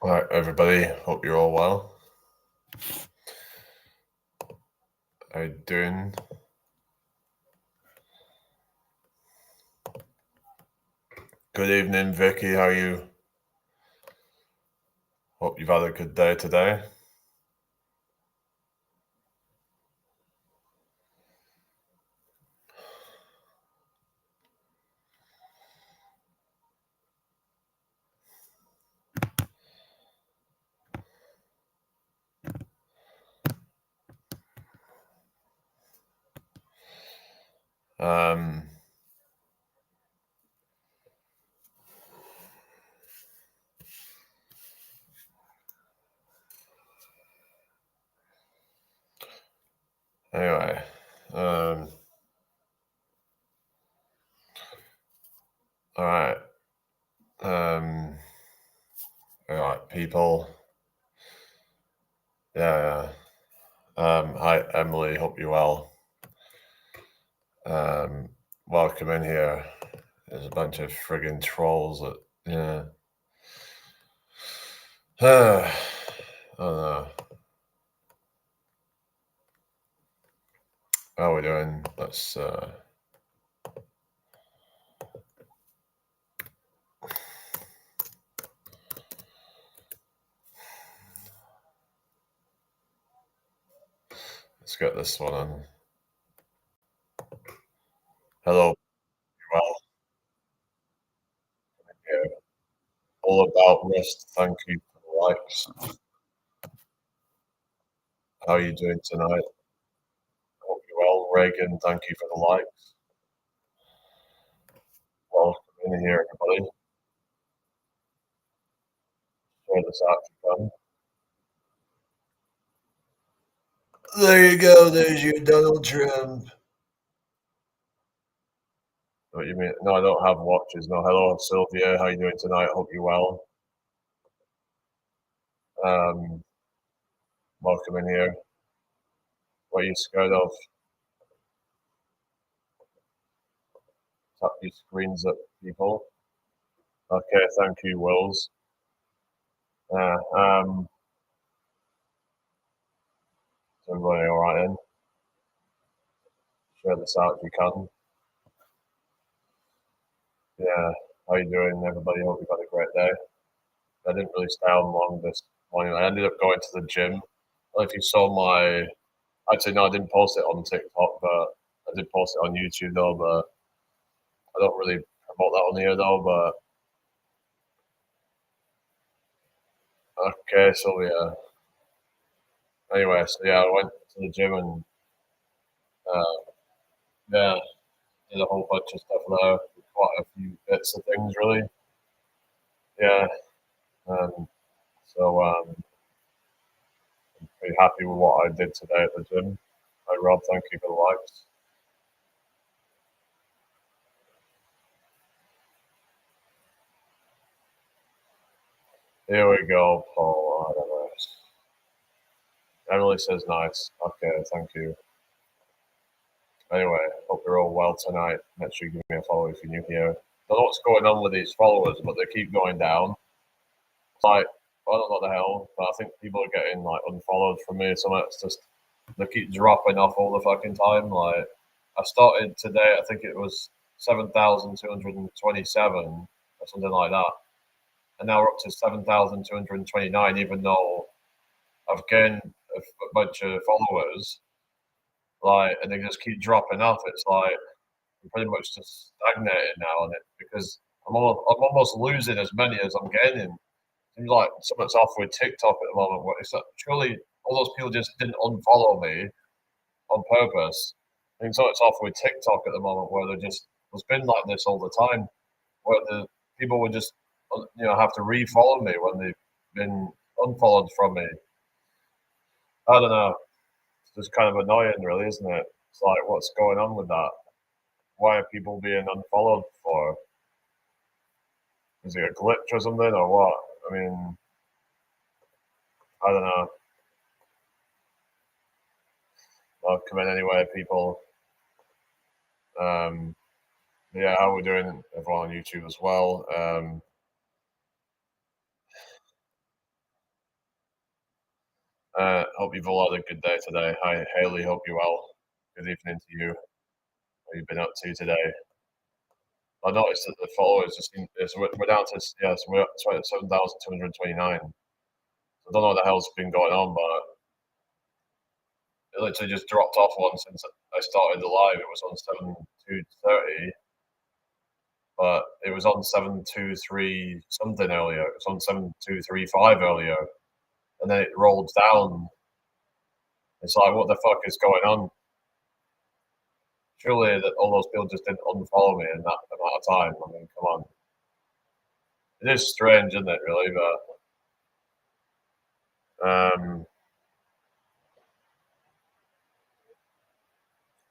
All right, everybody. Hope you're all well. How you doing? Good evening, Vicky. How are you? Hope you've had a good day today. Um, anyway, all right. All right, people. Yeah. Hi, Emily. Hope you're well. Welcome in here. There's a bunch of friggin' trolls that, yeah. I don't know. How are we doing? Let's get this one on. Hello, well, yeah. All about Rust. Thank you for the likes. How are you doing tonight? Hope you're well. Reagan, thank you for the likes. Welcome in here, everybody. Share this out if you can. There you go. There's your Donald Trump. What you mean? No, I don't have watches. No, hello, Sylvia. How you doing tonight? Hope you're well. Um, Welcome in here. What are you scared of? Tap your screens at people. Okay, thank you, Wills. Is everybody all right then? Share this out if you can. Yeah, how you doing, everybody? Hope you've had a great day. I didn't really stay on long this morning. I ended up going to the gym. I don't know if you saw my. Actually, no, I didn't post it on TikTok, but I did post it on YouTube though. But I don't really promote that on here though. But okay, so yeah. Anyway, so yeah, I went to the gym and uh, yeah, did a whole bunch of stuff there. Quite a few bits of things, really. Yeah. Um, so pretty happy with what I did today at the gym. Hi, Rob. Thank you for the likes. Here we go, Paul. Emily says nice. Okay, thank you. Anyway, hope you're all well tonight. Make sure you give me a follow if you're new here. Don't know what's going on with these followers, but they keep going down. It's like, I don't know what the hell, but I think people are getting like unfollowed from me. So it's just, they keep dropping off all the fucking time. Like, I started today, I think it was 7,227 or something like that. And now we're up to 7,229, even though I've gained a bunch of followers, like, and they just keep dropping off. It's like I'm pretty much just stagnated now on it because I'm almost losing as many as I'm gaining. Seems like something's off with TikTok at the moment. Where it's like, surely all those people just didn't unfollow me on purpose. I think something's off with TikTok at the moment where they're just it's been like this all the time, where the people would just have to refollow me when they've been unfollowed from me. I don't know. It's just kind of annoying, really, isn't it? It's like, what's going on with that? Why are people being unfollowed for? Is it a glitch or something, or what? I mean, I don't know. I'll come in anyway, people. Um, yeah, how we doing, everyone on YouTube as well? Hope you've all had a good day today. Hi, Haley. Hope you're well. Good evening to you. What you've been up to today? I noticed that the followers just we're down to yes, we're up to 7,229. I don't know what the hell's been going on, but it literally just dropped off one since I started the live. It was on 7,230, but it was on 7,230 something earlier. It was on 7,235 earlier, and then it rolled down. It's like, what the fuck is going on? Surely that all those people just didn't unfollow me in that amount of time. I mean, come on. It is strange, isn't it, really? But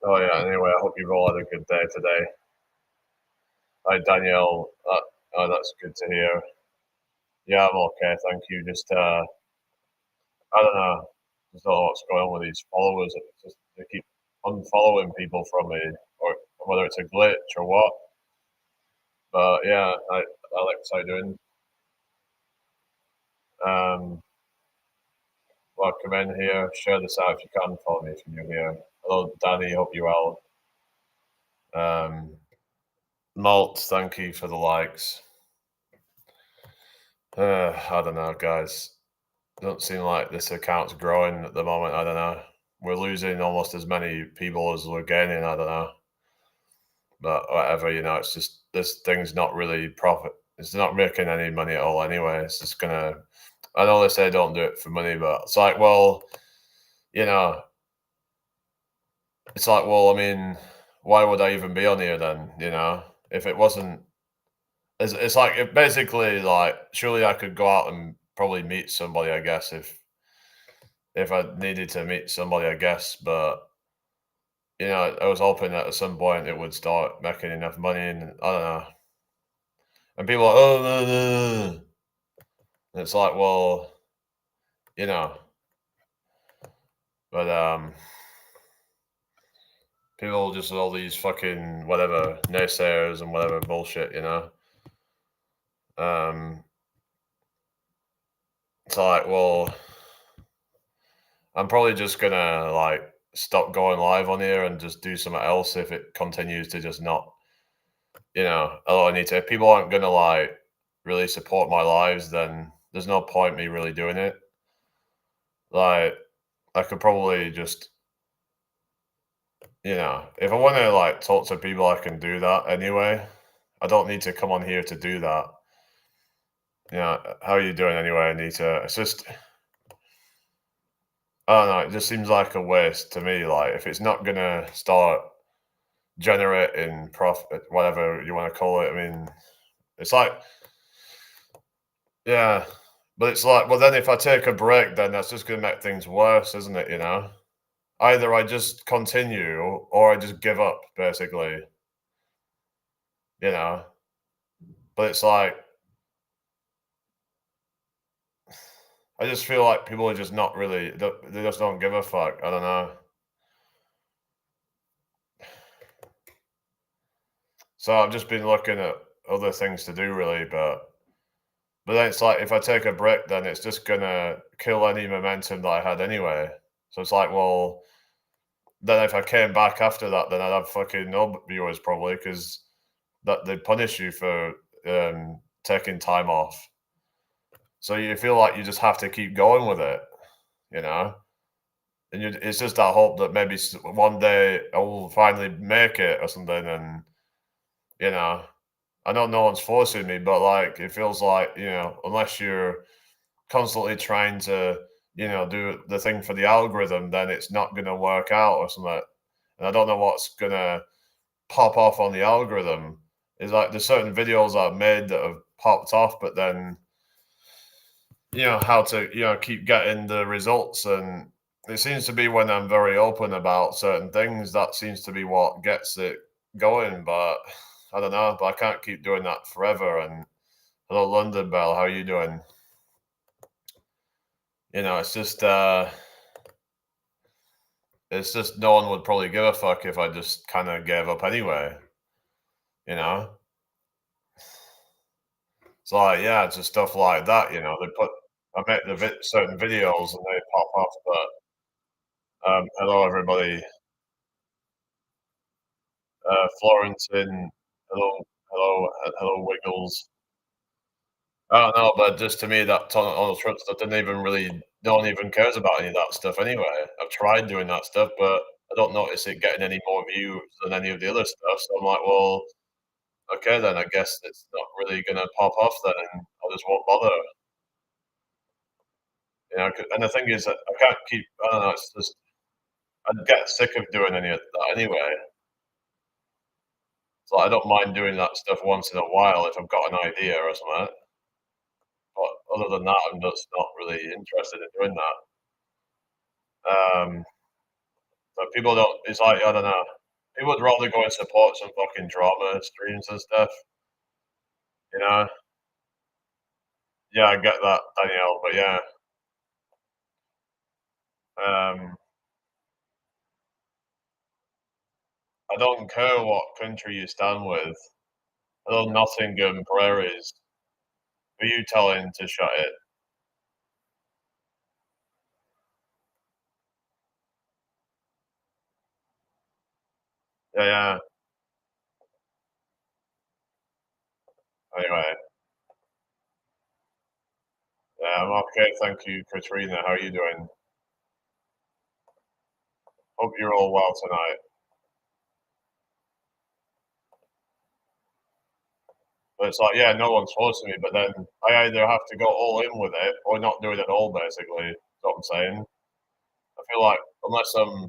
oh yeah. Anyway, I hope you've all had a good day today. Hi, Danielle. Oh, that's good to hear. Yeah, I'm okay. Thank you. Just I don't know. Just don't know what's going on with these followers. It's just they keep unfollowing people from me, or whether it's a glitch or what. But yeah, Alex, how you doing? Um, Welcome in here. Share this out if you can. Follow me if you're new here. Hello, Danny. Hope you're well. Malt, thank you for the likes. I don't know, guys. Don't seem like this account's growing at the moment. I don't know. We're losing almost as many people as we're gaining. I don't know. But whatever, it's just this thing's not really profit. It's not making any money at all anyway. It's just gonna. I know they say don't do it for money, but it's like, well, you know, it's like, well, I mean, why would I even be on here then? If it wasn't, it's like if basically like surely I could go out and probably meet somebody, I guess, if I needed to meet somebody, I guess, but. I was hoping that at some point it would start making enough money, and I don't know. And people are, oh, no, no, no. And it's like, well, you know, but people just all these fucking whatever naysayers and whatever bullshit. Um, it's like, well, I'm probably just gonna like stop going live on here and just do something else if it continues to just not, oh, I need to. If people aren't gonna like really support my lives, then there's no point me really doing it. Like, I could probably just, if I want to like talk to people, I can do that anyway. I don't need to come on here to do that. How are you doing anyway, Anita? It's just, I don't know. It just seems like a waste to me. Like, if it's not gonna start generating profit, whatever you want to call it. I mean, it's like, yeah, but it's like, well, then if I take a break, then that's just gonna make things worse, isn't it? Either I just continue or I just give up, basically. You know, but it's like I just feel like people are just not really. They just don't give a fuck. I don't know. So I've just been looking at other things to do, really, but then it's like if I take a break, then it's just gonna kill any momentum that I had anyway. So it's like, well, then if I came back after that, then I'd have fucking no viewers probably because that they punish you for taking time off. So you feel like you just have to keep going with it, you know. And it's just that hope that maybe one day I will finally make it or something. And you know, I know no one's forcing me, but like it feels like unless you're constantly trying to do the thing for the algorithm, then it's not going to work out or something. And I don't know what's going to pop off on the algorithm. It's like there's certain videos I've made that have popped off, but then how to keep getting the results. And it seems to be when I'm very open about certain things, that seems to be what gets it going. But I don't know, but I can't keep doing that forever. And hello, London Bell, how are you doing? It's just no one would probably give a fuck if I just kind of gave up anyway. you know so like, yeah, it's just stuff like that. They put I make certain videos and they pop off, but hello everybody, Florentin, hello Wiggles. I don't know, but just to me, that on the Trump stuff didn't even really, no one even cares about any of that stuff anyway. I've tried doing that stuff, but I don't notice it getting any more views than any of the other stuff. So I'm like, well, okay, then I guess it's not really gonna pop off then, and I just won't bother. And the thing is that I can't keep. I don't know. It's just I'd get sick of doing any of that anyway. So I don't mind doing that stuff once in a while if I've got an idea or something. But other than that, I'm just not really interested in doing that. But people don't. It's like I don't know. People would rather go and support some fucking drama streams and stuff. You know? Yeah, I get that, Danielle. But yeah, um, I don't care what country you stand with. Hello, Nottingham Prairies. Who are you telling to shut it? Yeah, yeah. Anyway, yeah, I'm okay. Thank you, Katrina. How are you doing? Hope you're all well tonight. But it's like, yeah, no one's forcing me, but then I either have to go all in with it or not do it at all, basically. That's what I'm saying. I feel like unless I'm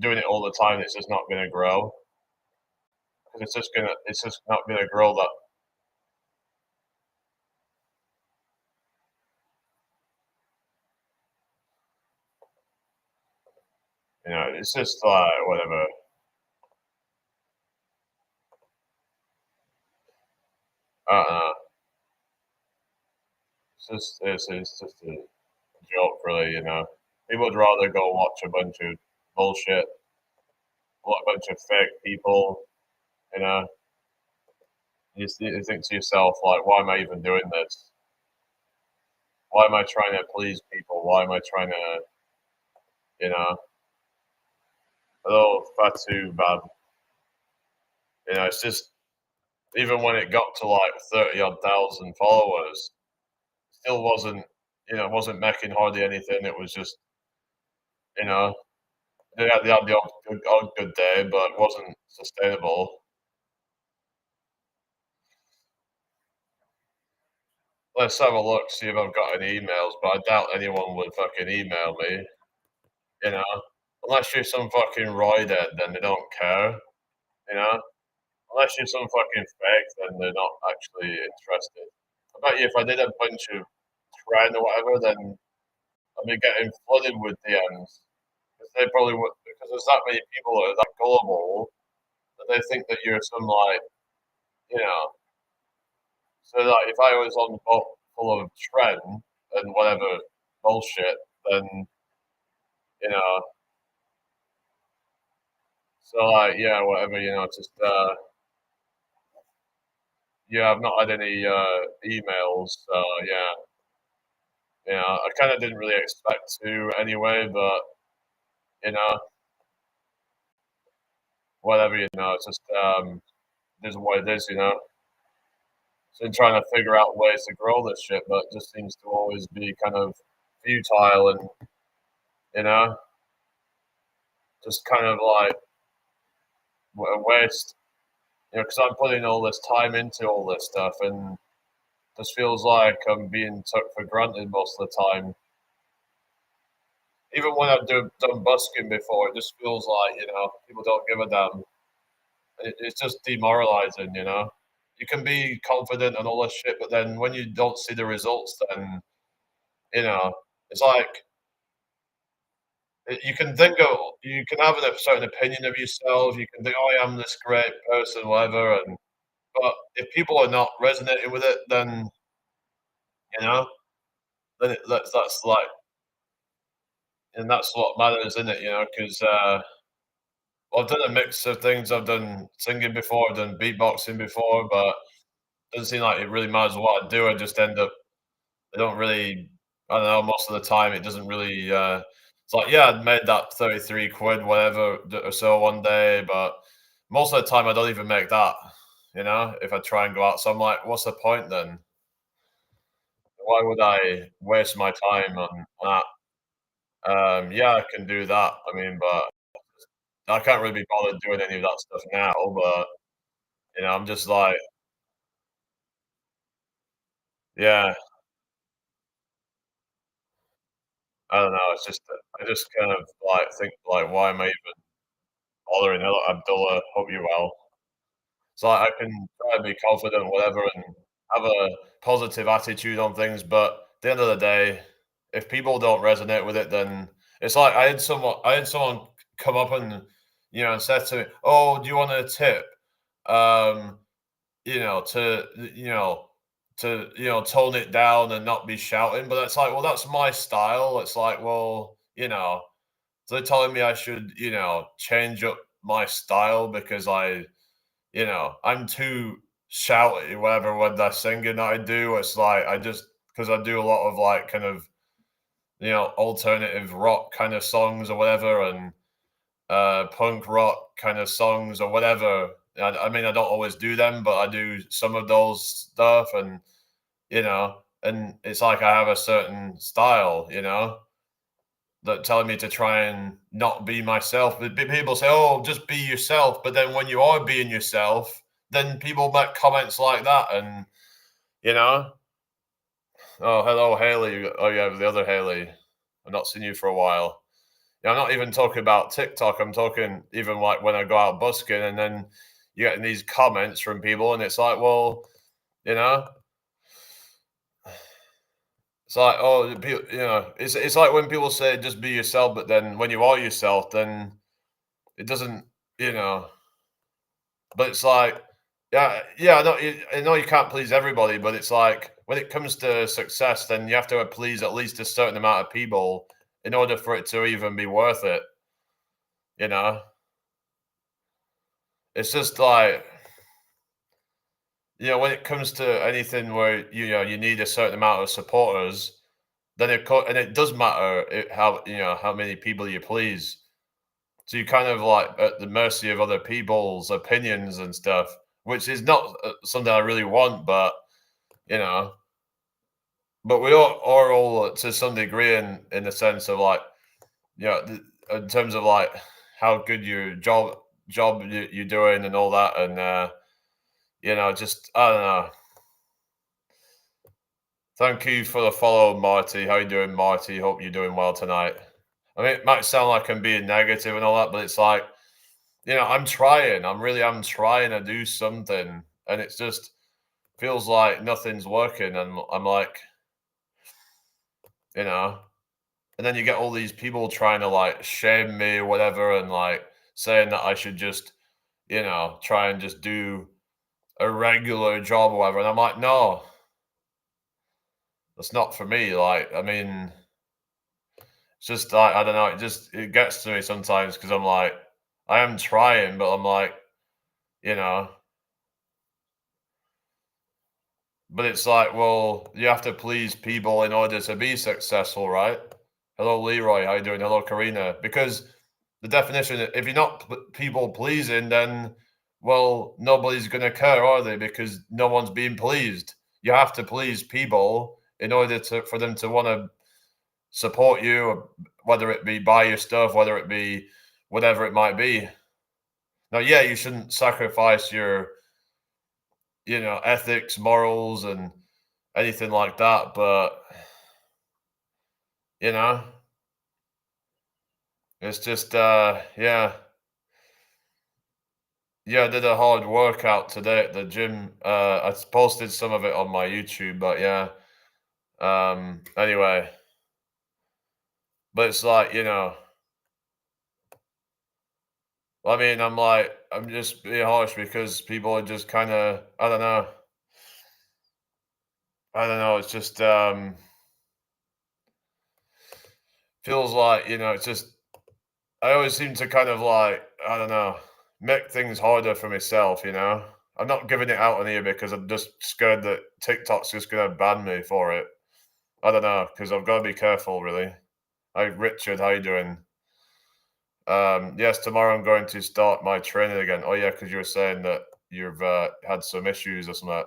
doing it all the time, it's just not going to grow. Because it's just not going to grow that, it's just like, whatever. I don't know. It's just a joke, really. People would rather go watch a bunch of bullshit, a bunch of fake people, you know. You think to yourself, like, why am I even doing this? Why am I trying to please people? Why am I trying to, you know, oh, Fatu bad. It's just, even when it got to like 30 odd thousand followers, still wasn't making hardly anything. It was just, you know, they had the odd good day, but it wasn't sustainable. Let's have a look, see if I've got any emails, but I doubt anyone would fucking email me, you know? Unless you're some fucking roidhead, then they don't care, you know? Unless you're some fucking fake, then they're not actually interested. I bet you if I did a bunch of trend or whatever, then I'd be getting flooded with DMs. Because they probably would, because there's that many people that are that gullible that they think that you're some, like, you know. So, like, if I was on full of trend and whatever bullshit, then, you know, so, like, yeah, whatever, just, yeah, I've not had any emails. Yeah, I kind of didn't really expect to anyway, but you know, whatever. It's just this is what it is. So I'm trying to figure out ways to grow this shit, but it just seems to always be kind of futile and you know, just kind of like a waste. Because I'm putting all this time into all this stuff, and just feels like I'm being took for granted most of the time. Even when I've done busking before, it just feels like people don't give a damn. It's just demoralizing. You can be confident and all this shit, but then when you don't see the results, then you know it's like you can have a certain opinion of yourself. You can think, "Oh, I am this great person," whatever. But if people are not resonating with it, then you know, that's like, and that's what matters, isn't it? Because well, I've done a mix of things. I've done singing before, I've done beatboxing before, but it doesn't seem like it really matters what I do. I just end up They don't really I don't know, most of the time it doesn't really, it's like, yeah, I made that 33 quid, whatever, or so one day, but most of the time I don't even make that, if I try and go out. So I'm like, what's the point then? Why would I waste my time on that? Yeah, I can do that. I mean, but I can't really be bothered doing any of that stuff now, but, I'm just like, yeah, I don't know. It's just that I just kind of like think like, why am I even bothering? Hello, Abdullah, hope you're well. So I can try and be confident, whatever, and have a positive attitude on things. But at the end of the day, if people don't resonate with it, then it's like I had someone come up and and said to me, "Oh, do you want a tip?" Um, to tone it down and not be shouting. But it's like, well, that's my style. It's like, well, so they're telling me I should, change up my style because I'm too shouty, whatever, when they're singing that I do. It's like I just because I do a lot of like kind of alternative rock kind of songs or whatever, and punk rock kind of songs or whatever. I mean, I don't always do them, but I do some of those stuff, and it's like I have a certain style, that telling me to try and not be myself. But people say, "Oh, just be yourself." But then when you are being yourself, then people make comments like that, and you know, oh, hello, Haley. Oh, yeah, the other Haley. I've not seen you for a while. Yeah, I'm not even talking about TikTok. I'm talking even like when I go out busking, and then you get these comments from people, and it's like, well, you know, it's like, oh, it's like when people say just be yourself, but then when you are yourself, then it doesn't, you know. But it's like, yeah, yeah, I know you can't please everybody, but it's like when it comes to success, then you have to please at least a certain amount of people in order for it to even be worth it. You know, it's just like when it comes to anything where you need a certain amount of supporters, then and it does matter how how many people you please. So you're kind of like at the mercy of other people's opinions and stuff, which is not something I really want, but you know. But we all are all to some degree in the sense of like, in terms of like how good your job you're doing and all that, and just I don't know. Thank you for the follow, Marty. How you doing, Marty? Hope you're doing well tonight. I mean, it might sound like I'm being negative and all that, but it's like, I'm trying. I'm trying to do something, and it's just feels like nothing's working. And I'm like, you know, and then you get all these people trying to like shame me or whatever, and like saying that I should just, try and just do a regular job or whatever. And I'm like, no, that's not for me. Like, I mean, it's just like I don't know. It gets to me sometimes because I'm like, I am trying, but I'm like, you know, but it's like, well, you have to please people in order to be successful, right? Hello, Leroy. How you doing? Hello, Karina. Because the definition, if you're not people pleasing, then well, nobody's gonna care, are they? Because no one's being pleased. You have to please people in order for them to want to support you, whether it be buy your stuff, whether it be whatever it might be. Now, yeah, you shouldn't sacrifice your, ethics, morals, and anything like that. But you know, it's just, yeah, yeah. I did a hard workout today at the gym. I posted some of it on my YouTube, but yeah. Anyway, but it's like I mean, I'm just being harsh because people are just kind of, I don't know. It's just feels like it's just I always seem to kind of like I don't know make things harder for myself. I'm not giving it out on here because I'm just scared that TikTok's just gonna ban me for it. I don't know because I've got to be careful, really. Hi, Richard. How you doing? Yes, tomorrow I'm going to start my training again. Oh yeah, because you were saying that you've had some issues or something.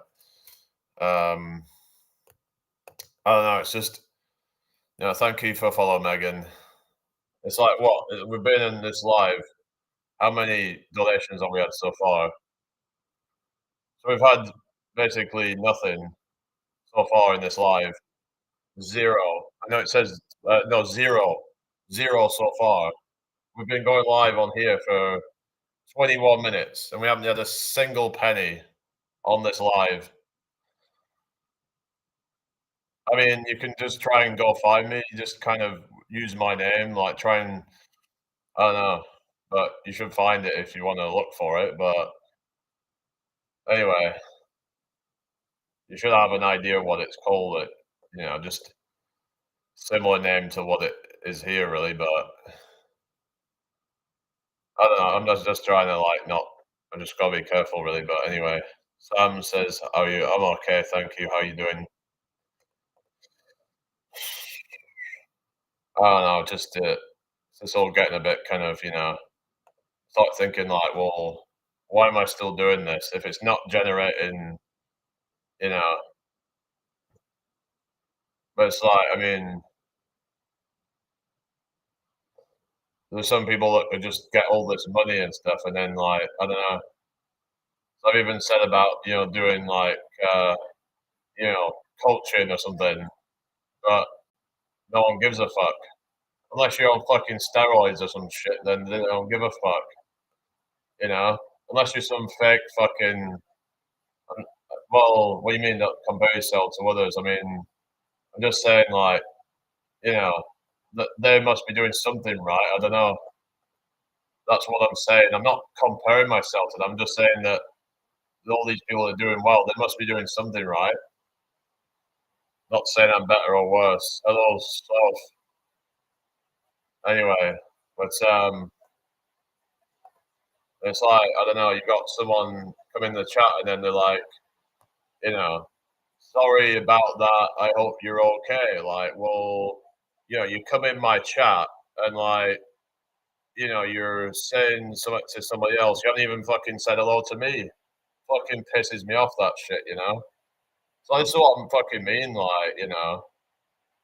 Um, I don't know. It's just, thank you for following, Megan. It's like what we've been in this live. How many donations have we had so far? So we've had basically nothing so far in this live. Zero. I know it says no zero, zero so far. We've been going live on here for 21 minutes, and we haven't had a single penny on this live. I mean, you can just try and go find me. You just kind of use my name, like try and I don't know, but you should find it if you want to look for it. But anyway, you should have an idea what it's called. It just similar name to what it is here, really. But I don't know. I'm just trying to like not. I'm just gotta be careful, really. But anyway, Sam says, "How are you?" I'm okay, thank you. How you doing? I don't know. Just all getting a bit kind of start thinking like, well, why am I still doing this if it's not generating, you know? But it's like, I mean, there's some people that could just get all this money and stuff, and then like, I don't know. So I've even said about doing like uh, you know coaching or something, but no one gives a fuck unless you're on fucking steroids or some shit. Then they don't give a fuck, you know. Unless you're some fake fucking. Well, what do you mean not compare yourself to others? I mean, I'm just saying like you know that they must be doing something right. I don't know. That's what I'm saying. I'm not comparing myself to them. I'm just saying that all these people are doing well. They must be doing something right. Not saying I'm better or worse. Hello, self. Anyway, but it's like I don't know. You got someone come in the chat and then they're like, you know, sorry about that. I hope you're okay. Like, well, you come in my chat and like, you're saying something to somebody else. You haven't even fucking said hello to me. Fucking pisses me off that shit. So this is what I'm fucking mean. Like,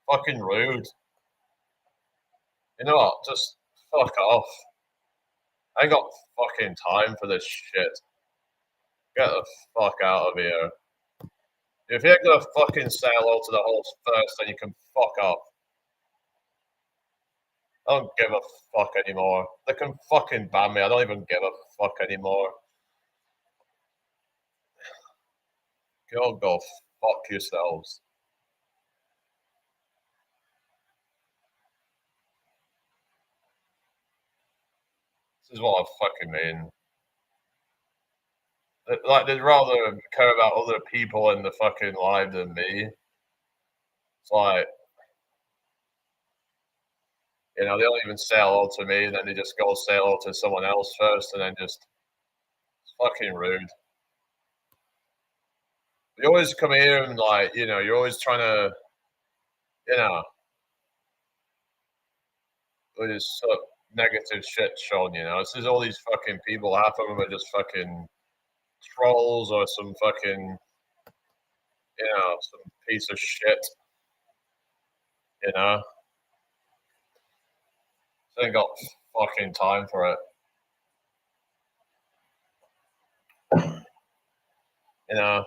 fucking rude. You know what? Just fuck off. I ain't got fucking time for this shit. Get the fuck out of here. If you're gonna fucking say hello to the host first, then you can fuck off. I don't give a fuck anymore. They can fucking ban me. I don't even give a fuck anymore. Go fuck yourselves. This is what I fucking mean. Like, they'd rather care about other people in the fucking live than me. It's like, they don't even say hello to me, then they just go say hello to someone else first, and then just it's fucking rude. You always come here and like, you're always trying to, you know, with this negative shit shown. This is all these fucking people. Half of them are just fucking trolls or some fucking, some piece of shit. You know, so they ain't got fucking time for it. You know,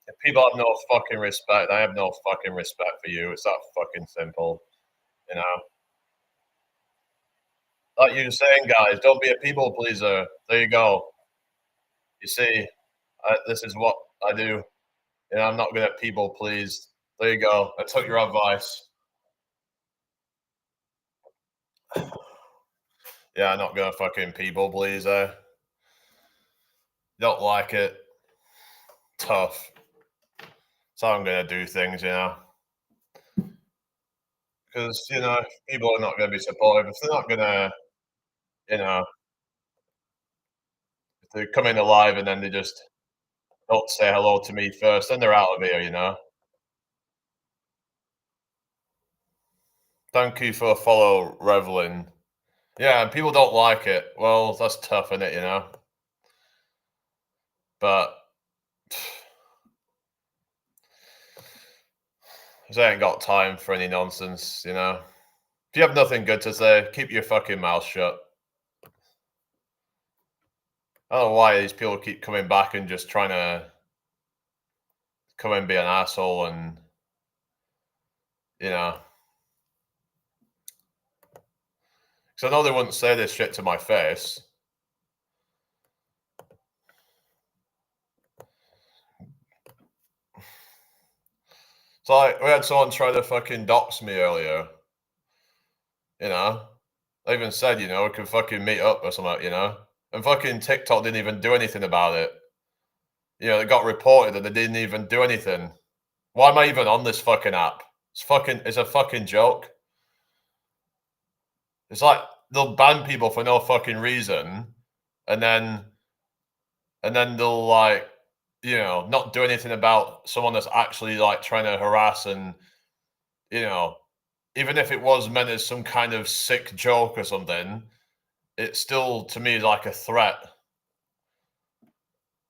if people have no fucking respect, I have no fucking respect for you. It's that fucking simple. You know, like you were saying, guys, don't be a people pleaser. There you go. You see, this is what I do. I'm not gonna people please. There you go. I took your advice. Yeah, I'm not gonna fucking people please. Don't like it. Tough. So I'm gonna do things. Because people are not gonna be supportive. If they're not gonna, you know, if they come in alive and then they just don't say hello to me first, then they're out of here. Thank you for the follow, Revlin. Yeah, and people don't like it. Well, that's tough, isn't it? You know, but I ain't got time for any nonsense. You know, if you have nothing good to say, keep your fucking mouth shut. I don't know why these people keep coming back and just trying to come and be an asshole, and you know, because I know they wouldn't say this shit to my face. So like, we had someone try to fucking dox me earlier. You know, they even said, you know, we could fucking meet up or something. You know, and fucking TikTok didn't even do anything about it. You know, it got reported and they didn't even do anything. Why am I even on this fucking app? It's a fucking joke. It's like they'll ban people for no fucking reason, and then they'll like, you know, not do anything about someone that's actually like trying to harass, and you know, even if it was meant as some kind of sick joke or something, it's still to me like a threat.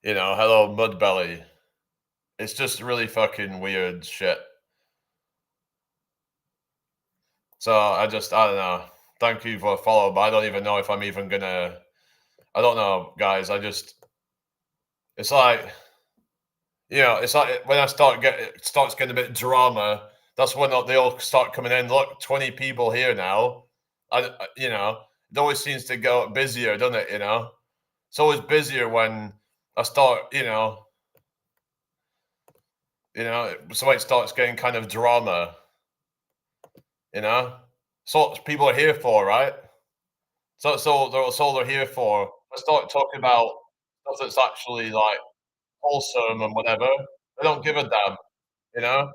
You know, hello Mudbelly. It's just really fucking weird shit. So I don't know. Thank you for the follow, but I don't even know if I'm even gonna. I don't know, guys. It's like, you know, it's like when it starts getting a bit drama. That's when they all start coming in. Look, 20 people here now. You know, it always seems to go busier, doesn't it? You know, it's always busier when I start. So it starts getting kind of drama. You know, so what people are here for, right? That's all they're here for. Let's start talking about stuff that's actually like wholesome and whatever. They don't give a damn, you know?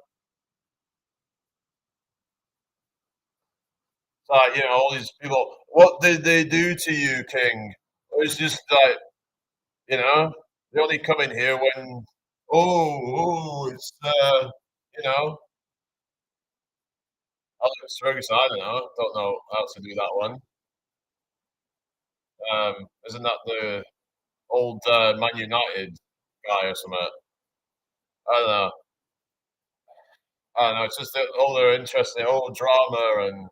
It's like, you know, all these people, what did they do to you, King? It's just like, you know, they only come in here when, it's, you know, Alex Ferguson, I don't know how to do that one. Isn't that the old Man United guy or something? I don't know. I don't know. It's just that all they're interested in, all drama, and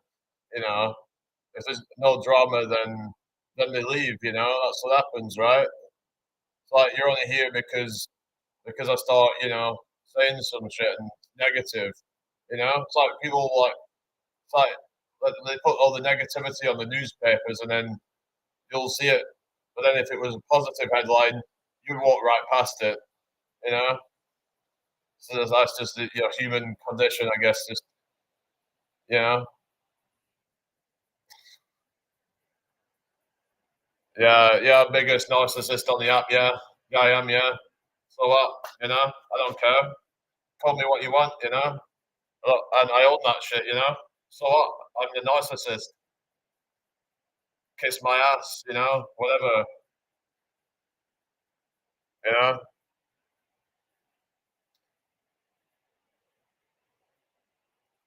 you know, if there's no drama, then they leave. You know, that's what happens, right? It's like you're only here because I start, you know, saying some shit and negative. You know, it's like people like it's like they put all the negativity on the newspapers, and then you'll see it. But then if it was a positive headline, you'd walk right past it. You know, so that's just the human condition, I guess. Just you know, yeah, yeah, biggest narcissist on the app. Yeah, yeah, I am. Yeah. So what? You know, I don't care. Call me what you want. You know, look, and I own that shit. You know. So what? I'm the narcissist. Kiss my ass. You know, whatever. You know.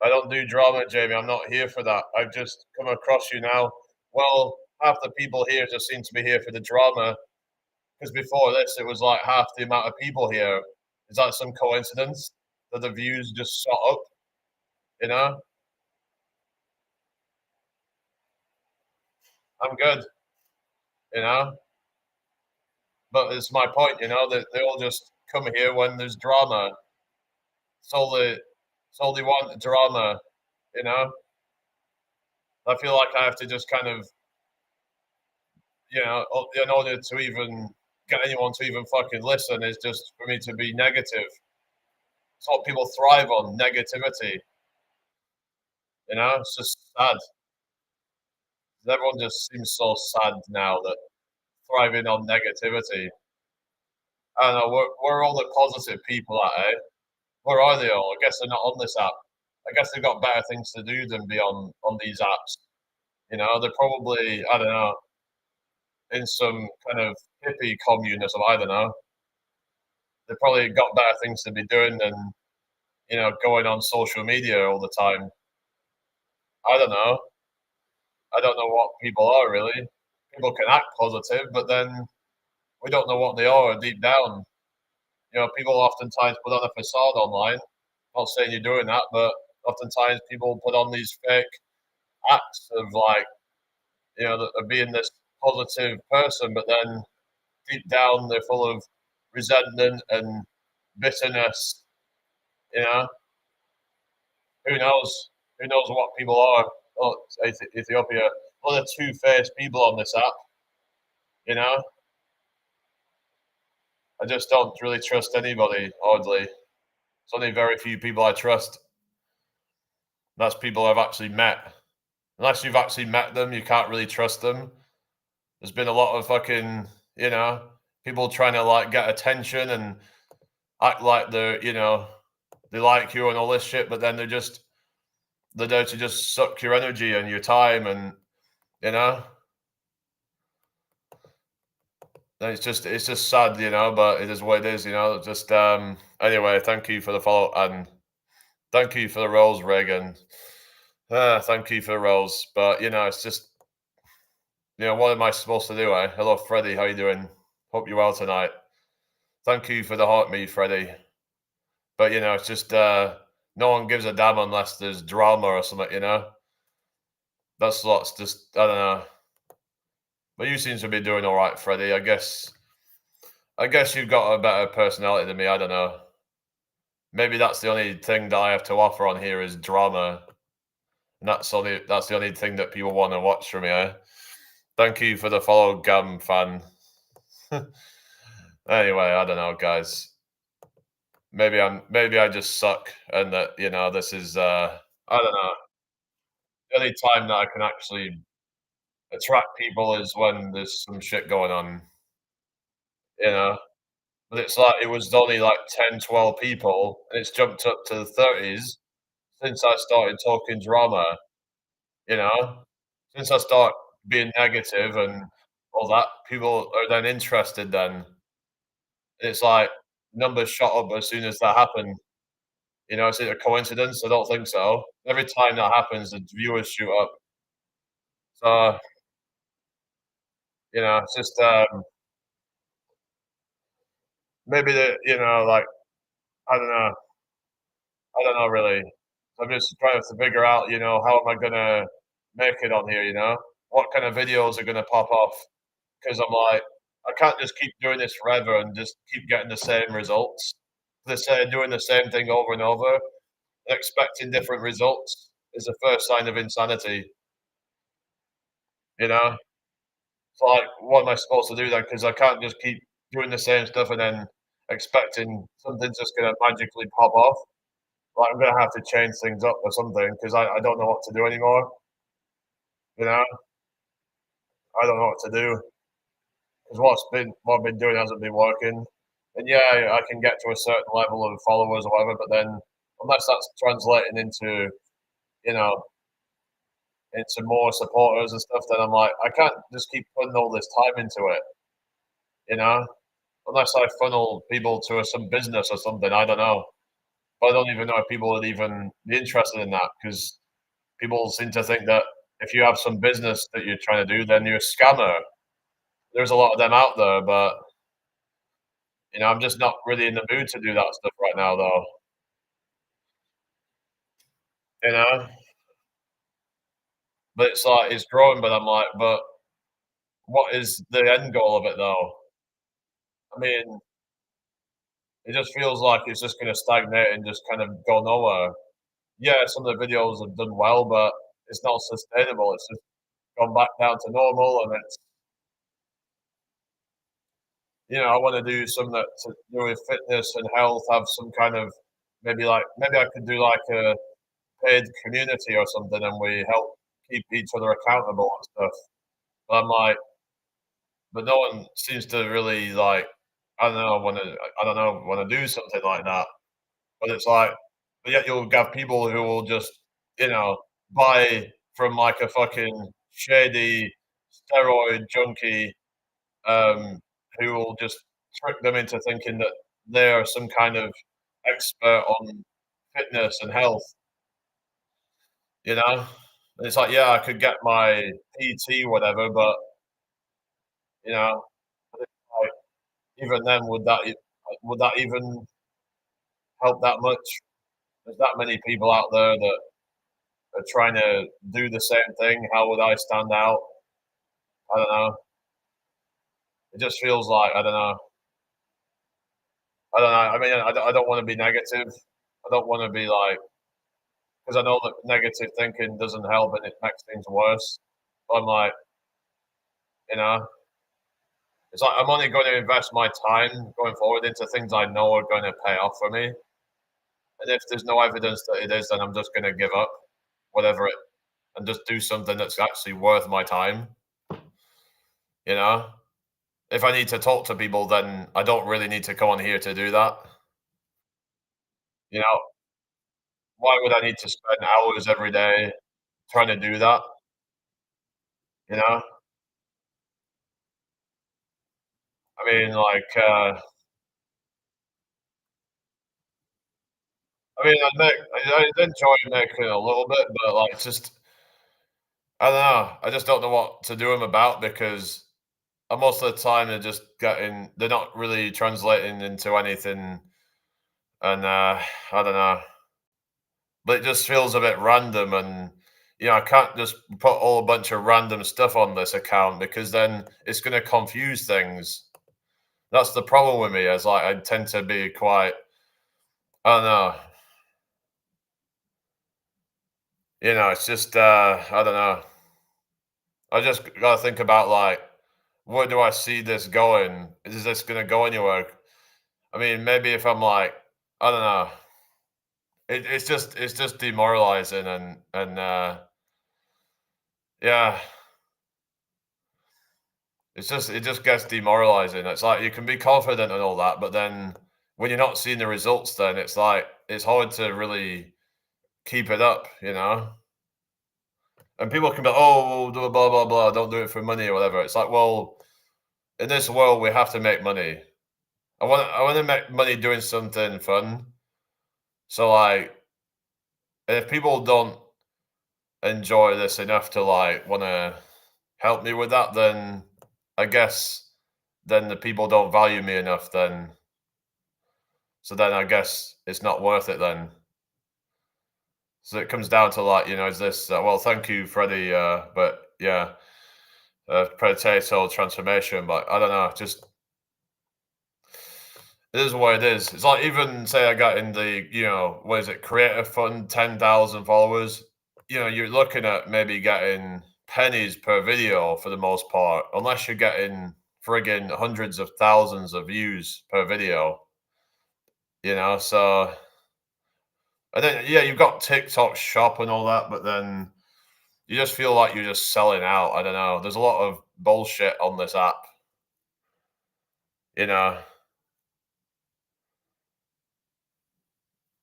I don't do drama, Jamie. I'm not here for that. I've just come across you now. Well, half the people here just seem to be here for the drama. Because before this, it was like half the amount of people here. Is that some coincidence that the views just shot up? You know, I'm good. You know, but it's my point. You know that they all just come here when there's drama. It's all they want, the drama. You know, I feel like I have to just kind of, in order to even get anyone to even fucking listen, is just for me to be negative. It's what people thrive on, negativity. You know, it's just sad. Everyone just seems so sad now that thriving on negativity. I don't know, where are all the positive people at, eh? Where are they all? I guess they're not on this app. I guess they've got better things to do than be on these apps. You know, they're probably, I don't know, in some kind of hippie commune or something. I don't know. They probably got better things to be doing than going on social media all the time. I don't know. I don't know what people are really. People can act positive, but then we don't know what they are deep down. People oftentimes put on a facade online. Not saying you're doing that, but oftentimes people put on these fake acts of like, of being this positive person, but then deep down they're full of resentment and bitterness. You know, who knows? Who knows what people are? Oh, Ethiopia. A lot of two-faced people on this app. You know, I just don't really trust anybody. Oddly, it's only very few people I trust. That's people I've actually met. Unless you've actually met them, you can't really trust them. There's been a lot of fucking, people trying to like get attention and act like they like you and all this shit, but then they're there to just suck your energy and your time, and you know, and it's just sad, but it is what it is, Just anyway, thank you for the follow and thank you for the rose, Reagan. Thank you for the rose, but it's just what am I supposed to do? Eh? Hello, Freddie. How you doing? Hope you're well tonight. Thank you for the heart, me, Freddie. But it's just no one gives a damn unless there's drama or something. That's lots. Just I don't know. But you seem to be doing all right, Freddie. I guess you've got a better personality than me. I don't know. Maybe that's the only thing that I have to offer on here is drama, and that's the only thing that people want to watch from me. Eh? Thank you for the follow, Gam fan. Anyway, I don't know, guys. Maybe I just suck, and that this is I don't know. The only time that I can actually attract people is when there's some shit going on, you know. But it's like it was only like 10, 12 people, and it's jumped up to the 30s since I started talking drama, you know. Since I start being negative and all that, people are then interested then. It's like numbers shot up as soon as that happened. Is it a coincidence? I don't think so. Every time that happens, the viewers shoot up. So, it's just maybe like I don't know really. I'm just trying to figure out, how am I gonna make it on here, What kind of videos are gonna pop off? Because I'm like, I can't just keep doing this forever and just keep getting the same results. They say doing the same thing over and over and expecting different results is the first sign of insanity, you know? It's like, what am I supposed to do then? Because I can't just keep doing the same stuff and then expecting something's just gonna magically pop off. Like, I'm gonna have to change things up or something because I don't know what to do anymore. You know, I don't know what to do because what I've been doing hasn't been working. And yeah, I can get to a certain level of followers or whatever, but then unless that's translating you know, into more supporters and stuff, then I'm like, I can't just keep putting all this time into it. You know, unless I funnel people to some business or something, I don't know. But I don't even know if people would even be interested in that because people seem to think that if you have some business that you're trying to do, then you're a scammer. There's a lot of them out there, but I'm just not really in the mood to do that stuff right now, though. You know, but it's like it's growing, but I'm like, but what is the end goal of it, though? I mean, it just feels like it's just going to stagnate and just kind of go nowhere. Yeah, some of the videos have done well, but it's not sustainable. It's just gone back down to normal, and it's I want to do some that to do with fitness and health. Have some kind of maybe I could do like a paid community or something, and we help keep each other accountable and stuff. But I'm like, but no one seems to really like. I don't know want to do something like that. But it's like, but yet you'll have people who will just you know buy from like a fucking shady steroid junkie um, who will just trick them into thinking that they are some kind of expert on fitness and health, you know? It's like, yeah, I could get my PT, whatever, but you know, like, even then, would that even help that much? There's that many people out there that are trying to do the same thing. How would I stand out? I don't know. It just feels like I don't know. I don't know. I mean, I don't want to be negative. I don't want to be like because I know that negative thinking doesn't help and it makes things worse. But I'm like, you know, it's like I'm only going to invest my time going forward into things I know are going to pay off for me. And if there's no evidence that it is, then I'm just going to give up, whatever it, and just do something that's actually worth my time. You know, if I need to talk to people, then I don't really need to come on here to do that. You know, why would I need to spend hours every day trying to do that? You know, I mean, I enjoy making a little bit, but like, just I don't know. I just don't know what to do them about because most of the time they're not really translating into anything, and I don't know. But it just feels a bit random, and I can't just put all a bunch of random stuff on this account because then it's going to confuse things. That's the problem with me. As like I tend to be quite, I don't know. It's just I don't know. I just gotta think about like where do I see this going? Is this going to go anywhere? I mean, maybe if I'm like, I don't know. It's just demoralizing and yeah, it just gets demoralizing. It's like you can be confident and all that, but then when you're not seeing the results, then it's like it's hard to really keep it up, you know. And people can be, oh, do blah blah blah, don't do it for money or whatever. It's like, well, in this world, we have to make money. I want to make money doing something fun. So like, if people don't enjoy this enough to like want to help me with that, then I guess then the people don't value me enough. Then I guess it's not worth it then. So it comes down to like, is this well, thank you, Freddie, but yeah, potato transformation, but I don't know, just it is what it is. It's like even say I got in the, what is it, Creative Fund, 10,000 followers. You're looking at maybe getting pennies per video for the most part, unless you're getting friggin' hundreds of thousands of views per video. So I think yeah, you've got TikTok Shop and all that, but then you just feel like you're just selling out. I don't know. There's a lot of bullshit on this app. You know.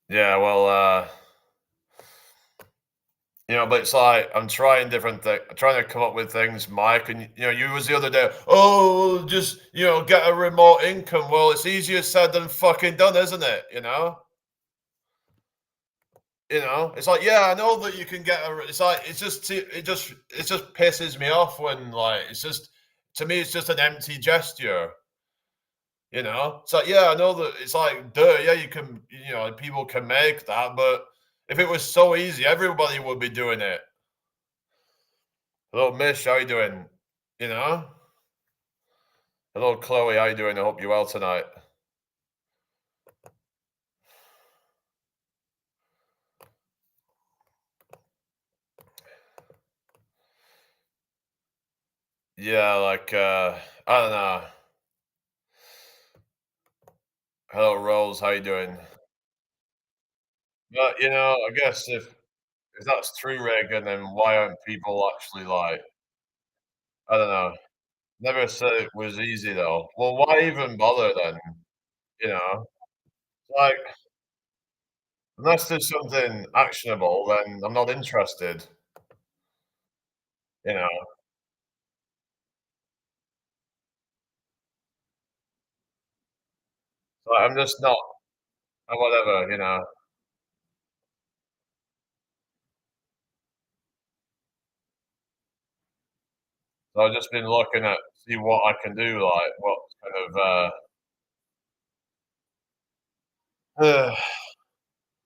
Yeah. Well. But it's like I'm trying different things. Trying to come up with things, Mike. And you was the other day. Oh, just get a remote income. Well, it's easier said than fucking done, isn't it? It's like, yeah, I know that you can get a. It's like it just pisses me off when like it's just to me it's just an empty gesture. It's like, yeah, I know that it's like, duh, yeah, you can, people can make that, but if it was so easy, everybody would be doing it. Hello, Mish, how you doing? You know? Hello, Chloe, how you doing? I hope you're well tonight. Yeah, like, I don't know. Hello, Rose, how you doing? But, I guess if that's true, Reagan, then why aren't people actually like, I don't know. Never said it was easy though. Well, why even bother then? You know? Like, unless there's something actionable, then I'm not interested. You know? So I'm just not whatever. So I've just been looking at see what I can do, like what kind of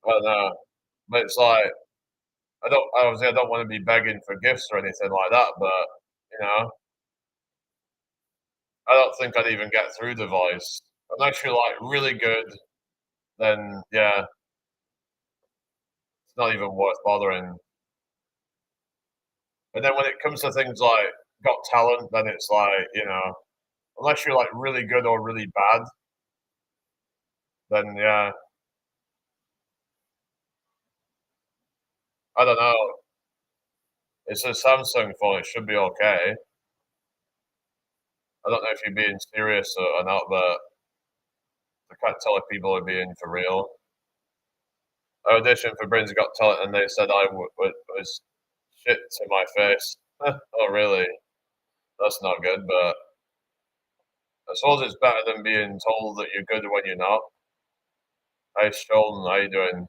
I don't know. But it's like I don't obviously I don't want to be begging for gifts or anything like that, but you know, I don't think I'd even get through the voice. Unless you're like really good, then yeah, it's not even worth bothering. But then when it comes to things like Got Talent, then it's like, unless you're like really good or really bad, then yeah, I don't know. It's a Samsung phone, it should be okay. I don't know if you're being serious or not, but I can't tell if people are being for real. I auditioned for Britain's Got Talent and they said was shit to my face. Oh, really? That's not good, but I suppose it's better than being told that you're good when you're not. Hi, Sheldon, how you doing?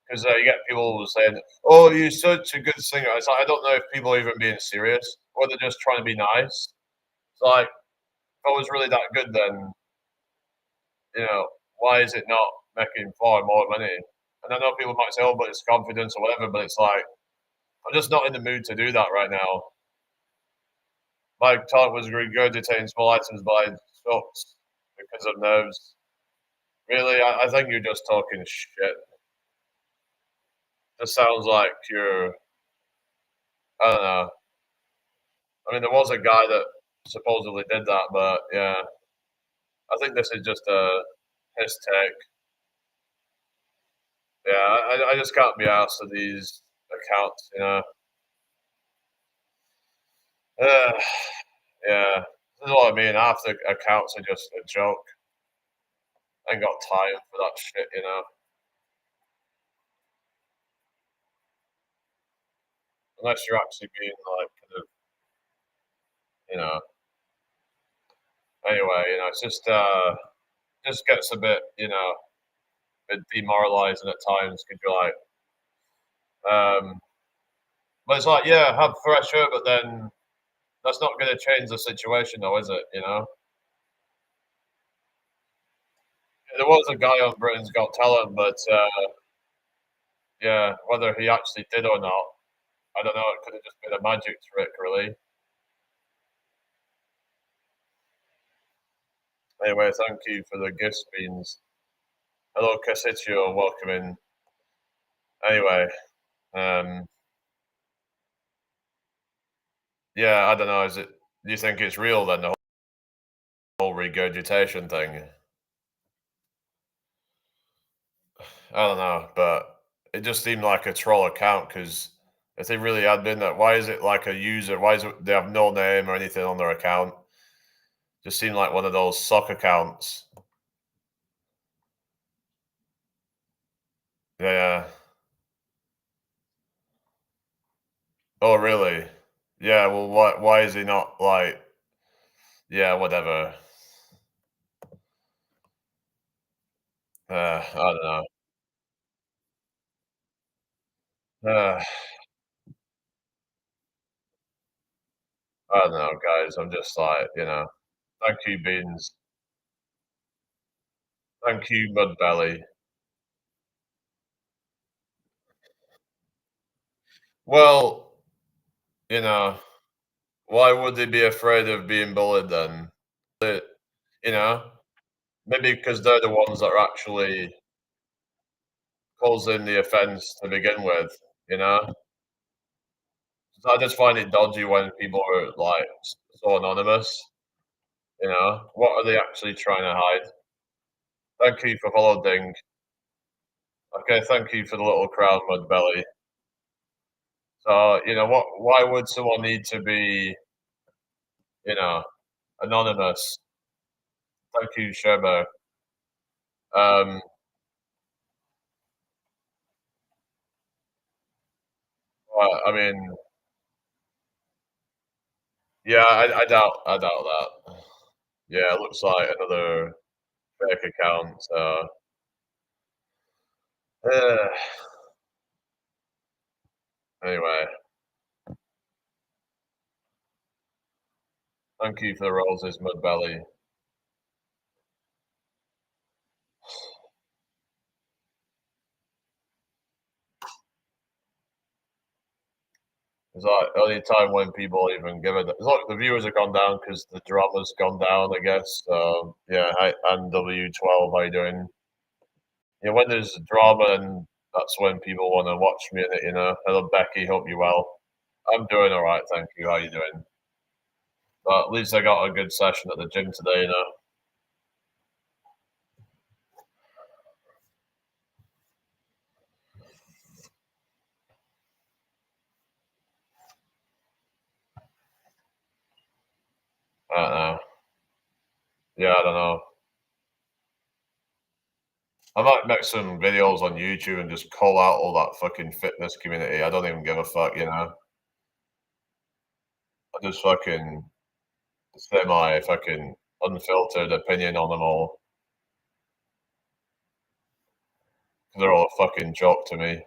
Because you get people saying, "Oh, you're such a good singer." It's like I don't know if people are even being serious or they're just trying to be nice. It's like if I was really that good, then why is it not making far more money? And I know people might say, "Oh, but it's confidence or whatever," but it's like I'm just not in the mood to do that right now. My talent was regurgitating small items, but I stopped because of nerves. Really, I think you're just talking shit. Just sounds like you're. I don't know. I mean, there was a guy that supposedly did that, but yeah, I think this is just his take. Yeah, I just can't be asked of these accounts, Uh, yeah, this is what I mean. Half the accounts are just a joke. I ain't got time for that shit. Unless you're actually being like, kind of, you know. Anyway, it's just gets a bit, a bit demoralizing at times because you're like, um, but it's like, yeah, have fresh air, but then that's not going to change the situation, though, is it? There was a guy on Britain's Got Talent, but yeah, whether he actually did or not, I don't know. It could have just been a magic trick, really. Anyway, thank you for the gift beans. Hello, Casitio, welcome in. Anyway, um, yeah, I don't know. Do you think it's real then, the whole regurgitation thing? I don't know, but it just seemed like a troll account because if they really had been that, why is it like a user? Why is it they have no name or anything on their account? Just seemed like one of those sock accounts. Yeah. Oh, really? Yeah. Well, why is he not like? Yeah, whatever. I don't know. Uh, I don't know, guys. I'm just like, thank you, Beans. Thank you, Mudbelly. Well, you know, why would they be afraid of being bullied then? It, you know, maybe because they're the ones that are actually causing the offense to begin with, you know? So I just find it dodgy when people are like so anonymous, What are they actually trying to hide? Thank you for following. Okay, thank you for the little crown, Mudbelly. So, why would someone need to be, you know, anonymous? Thank you, Sherbo. Um, I mean, yeah, I doubt that. Yeah, it looks like another fake account. So, uh, anyway, Thank you for the roses, Mudbelly. It's like the only time when people even give it. It's like the viewers have gone down because the drama's gone down, I guess. Yeah, hi, and W12, how you doing? Yeah, when there's drama, and that's when people want to watch me in it. Hello, Becky. Hope you're well. I'm doing all right, thank you. How you doing? But at least I got a good session at the gym today. I don't know. Yeah, I don't know. I might make some videos on YouTube and just call out all that fucking fitness community. I don't even give a fuck. I just fucking say my fucking unfiltered opinion on them all. 'Cause they're all a fucking joke to me.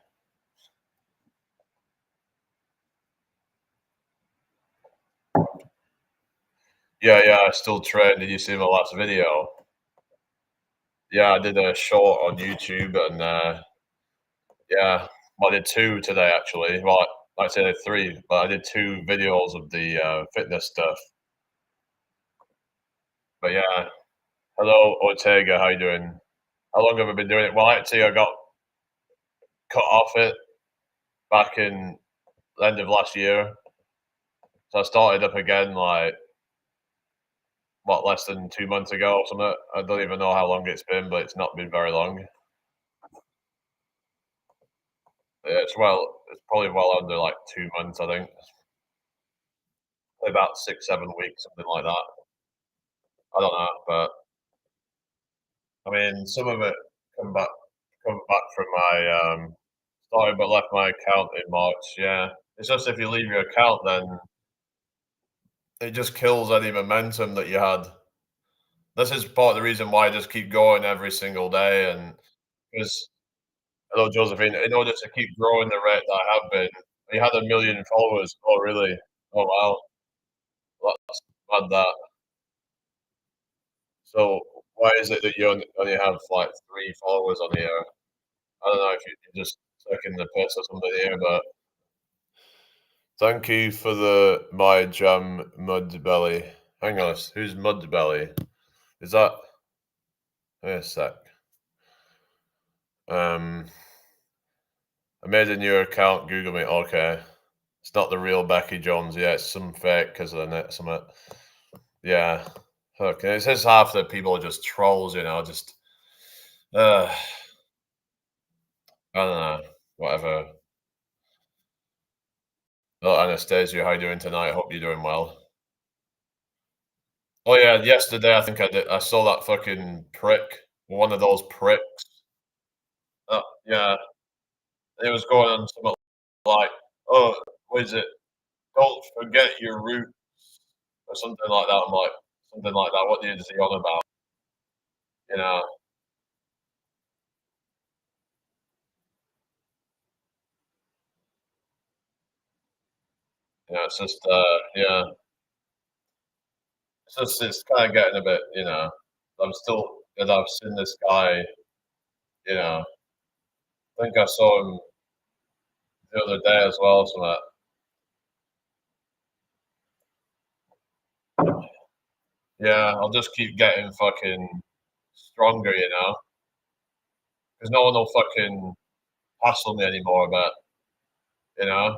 Yeah, yeah, I still train. Did you see my last video? Yeah, I did a short on YouTube and yeah, well, I did two today actually. Well, I said three, but I did two videos of the fitness stuff. But yeah, hello Ortega, how you doing? How long have I been doing it? Well, actually, I got cut off it back in the end of last year, so I started up again like what less than 2 months ago or something. I don't even know how long it's been, but it's not been very long. Yeah, it's probably well under like 2 months, I think. Probably about 6, 7 weeks, something like that. I don't know, but I mean, some of it come back come back from my started, but left my account in March. Yeah, it's just if you leave your account, then it just kills any momentum that you had. This is part of the reason why I just keep going every single day, and because hello, Josephine. In order to keep growing the rate that I have been, you had 1 million followers. Oh, really? Oh, wow. That's mad. That. So, why is it that you only have like 3 followers on here? I don't know if you're just taking the piss or something here, but thank you for the my jam mud belly. Hang on, who's mud belly? Is that? Wait a sec. Um, I made a new account. Google me. Okay, it's not the real Becky Jones. Yeah, it's some fake because of the net. Some yeah. Okay, it says half the people are just trolls. Just uh, I don't know. Whatever. Well, Anastasia, how you doing tonight? Hope you're doing well. Oh yeah, yesterday I think I did. I saw that fucking prick. One of those pricks. Yeah, it was going on something like, "Oh, what is it? Don't forget your roots," or something like that. I'm like, something like that. What is he on about? You know, it's just, yeah, it's kind of getting a bit, I'm still, and I've seen this guy, I think I saw him the other day as well. So that, yeah, I'll just keep getting fucking stronger, because no one will fucking hassle me anymore about, you know,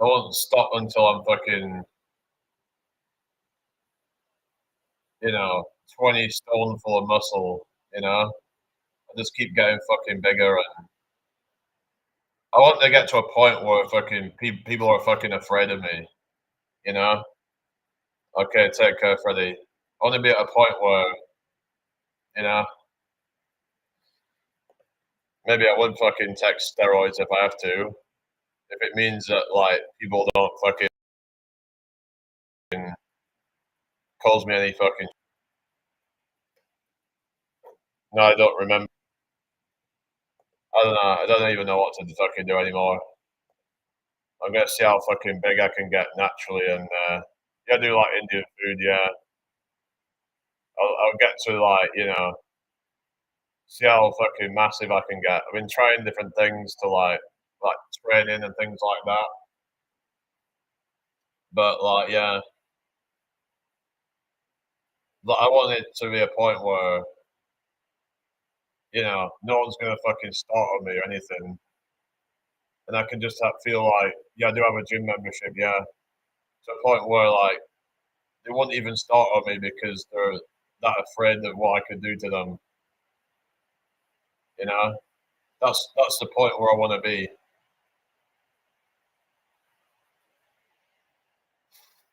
I won't stop until I'm fucking, you know, 20 stone full of muscle, I just keep getting fucking bigger, and I want to get to a point where fucking people are fucking afraid of me, you know? Okay, take care, Freddie. I want to be at a point where, you know, maybe I would fucking take steroids if I have to, if it means that, like, people don't fucking cause me any fucking. No, I don't remember. I don't know. I don't even know what to fucking do anymore. I'm gonna see how fucking big I can get naturally, and yeah, do like Indian food. Yeah, I'll get to like see how fucking massive I can get. I've been trying different things to like training and things like that, but like yeah, but I want it to be a point where no one's gonna fucking start on me or anything, and I can just feel like yeah, I do have a gym membership. Yeah, to a point where like they wouldn't even start on me because they're that afraid of what I could do to them. You know, that's the point where I want to be.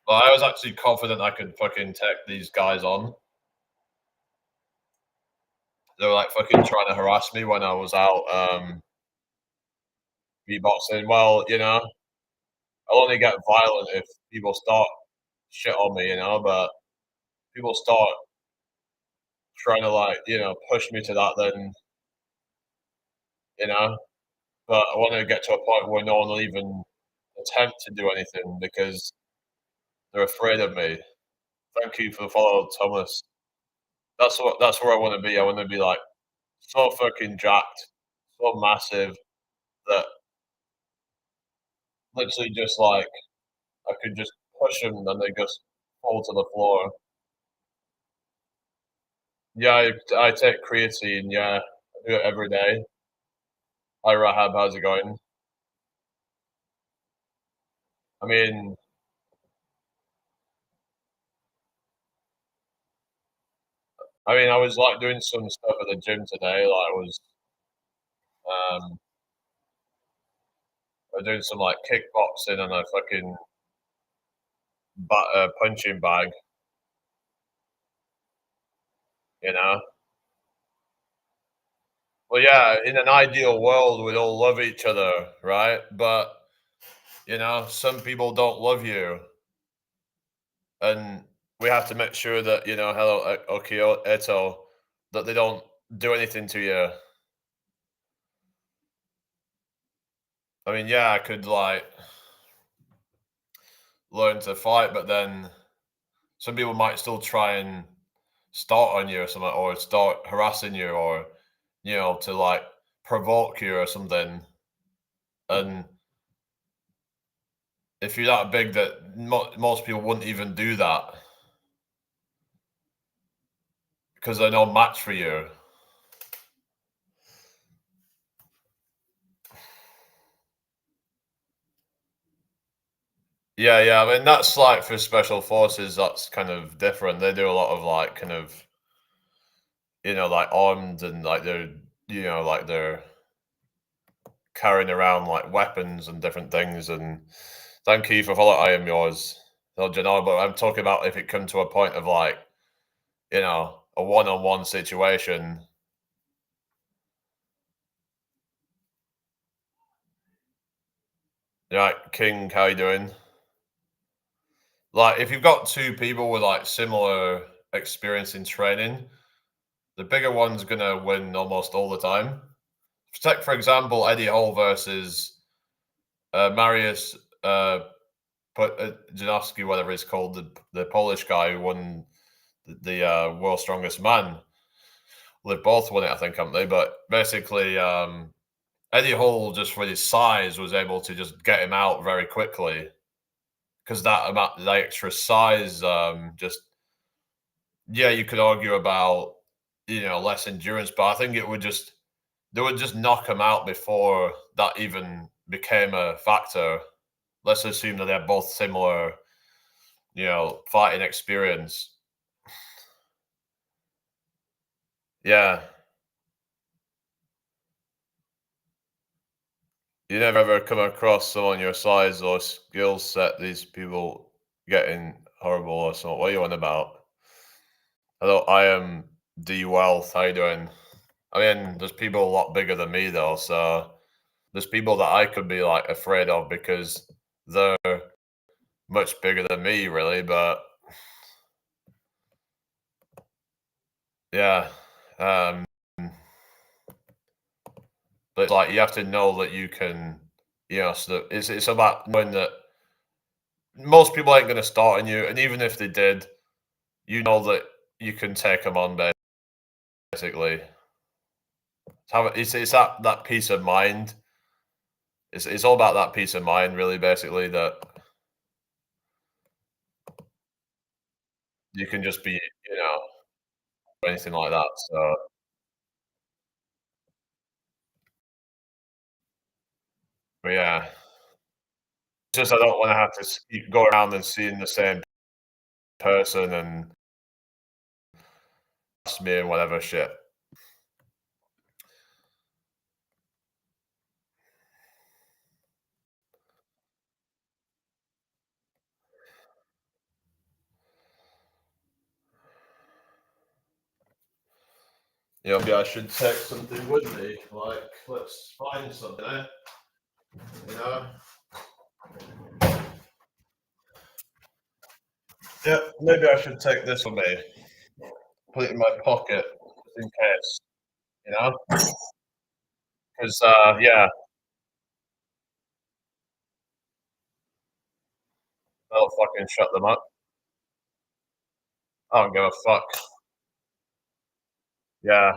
But I was actually confident I could fucking take these guys on. They were like fucking trying to harass me when I was out beatboxing. Well, I'll only get violent if people start shit on me, but people start trying to like, push me to that then, you know. But I want to get to a point where no one will even attempt to do anything because they're afraid of me. Thank you for the follow, Thomas. That's where I want to be. I want to be like so fucking jacked, so massive that literally just like I could just push them and they just fall to the floor. Yeah, I take creatine. Yeah, I do it every day. Hi Rahab, how's it going? I mean, I was like doing some stuff at the gym today. Like um, I was doing some like kickboxing and a fucking punching bag. You know. Well, yeah, in an ideal world, we'd all love each other, right? But some people don't love you, and we have to make sure that hello, Okio Eto, that they don't do anything to you. I mean, yeah, I could like learn to fight, but then some people might still try and start on you or something, or start harassing you, or to like provoke you or something. And if you're that big, that most people wouldn't even do that because they're no match for you. Yeah, yeah. I mean, that's like for special forces. That's kind of different. They do a lot of like kind of like armed and like they're carrying around like weapons and different things. And thank you for follow. I am yours. No, Janelle, but I'm talking about if it come to a point of like a one-on-one situation. Right, King, how you doing? Like, if you've got two people with like similar experience in training, the bigger one's gonna win almost all the time. Take for example Eddie Hall versus Mariusz Janowski, whatever he's called, the Polish guy who won the World's Strongest Man. Well, they both won it, I think, haven't they? But basically, Eddie Hall, just with his size, was able to just get him out very quickly because the extra size, just yeah, you could argue about less endurance, but I think they would just knock him out before that even became a factor. Let's assume that they're both similar, fighting experience. Yeah, you never ever come across someone your size or skill set. These people getting horrible or something. What are you on about? Hello, I am D Wealth. How you doing? I mean, there's people a lot bigger than me though, so there's people that I could be like afraid of because they're much bigger than me, really. But yeah, um, but like you have to know that you can, so that it's about knowing that most people ain't gonna start on you, and even if they did, you know that you can take them on basically. It's that peace of mind. It's all about that peace of mind, really, basically, that you can just be, or anything like that. So, but yeah, it's just I don't want to have to keep go around and seeing the same person and ask me and whatever shit. Maybe I should take something with me. Like, let's find something, eh? You know? Yeah, maybe I should take this with me. Put it in my pocket, just in case. You know? Because, yeah, that'll fucking shut them up. I don't give a fuck. Yeah.